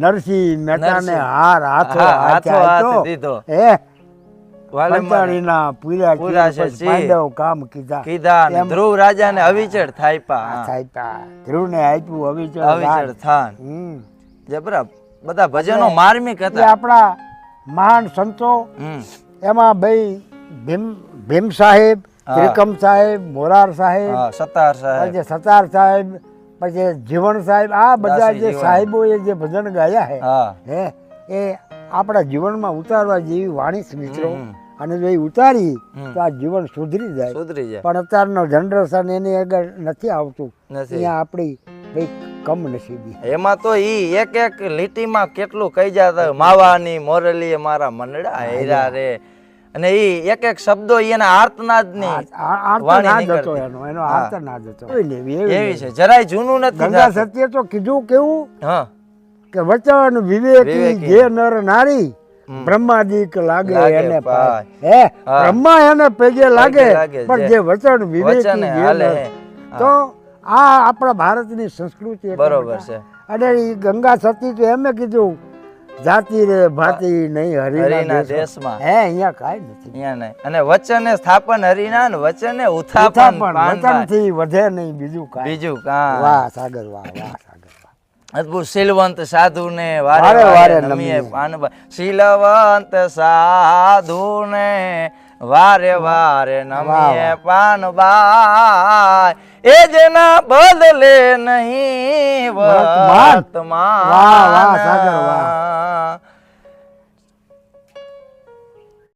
નરસિંહ મહેતાને હાર હાથો હાથો હાથ દીધો હે વાલે પંચાળીના પૂરા પૂરા છે પછી પાંડવ કામ કીધા કીધા અને ધ્રુવ રાજાને અવિચળ થાયપા ધ્રુવને આપ્યું અવિચળ થાન હમ જબરા બધા ભજનો માર્મિક એટલે હતા. આપણા મહાન સંતો એમાં ભાઈ ભીમ સાહેબ, ત્રિકમ સાહેબ, મોરાર સાહેબ, સતાર સાહેબ, પછી સતાર સાહેબ, પછી જીવણ સાહેબ, આ બધા જે સાહેબોએ જે ભજન ગાયા હે એ આપણા જીવનમાં ઉતારવા જેવી વાણી છે મિત્રો. અને જો એ ઉતારી તો આ જીવન સુધરી જાય. પણ અત્યારનો જનરેશન એની આગળ નથી આવતું. અહીંયા આપણી ભાઈ કમ નસીબી. એમાં તો ઈ એક એક લીટીમાં કેટલું કહી જતા, માવાની મોરલી મારા મનડા હેરા રે, અને ઈ એક એક શબ્દો એના આર્તનાદ ની આર્તનાદ હતો એનો આર્તનાદ હતો. એવી છે, જરાય જૂનું નથી. ગંગા સત્ય તો કીધું કેવું કે વચન વિવેકી જે નર નારી બ્રહ્માદિક લાગે એને પાય. હે બ્રહ્મા એને પેજે લાગે, પણ જે વચન વિવેકી જે નર, તો આ આપણા ભારતની સંસ્કૃતિ બરોબર છે. અને ઈ ગંગા સતી તો એમે કીધું જાતિ રે ભાતિ નહીં હરિના દેશમાં. હે અહીંયા કાઈ નથી, અહીંયા નહીં. અને વચને સ્થાપન હરિના ને વચને ઉત્થાપન, વચનથી વધે નહીં બીજું કાઈ. બીજું કા. વાહ સાગર વાહ, વાહ સાગર વાહ. અદભુત શીલવંત સાધુ ને વારે વારે નમીએ પાનબા. શીલવંત સાધુ ને વારે વારે નમીએ પાનબા, એ જેના બદલે નહીં વર્તમાન.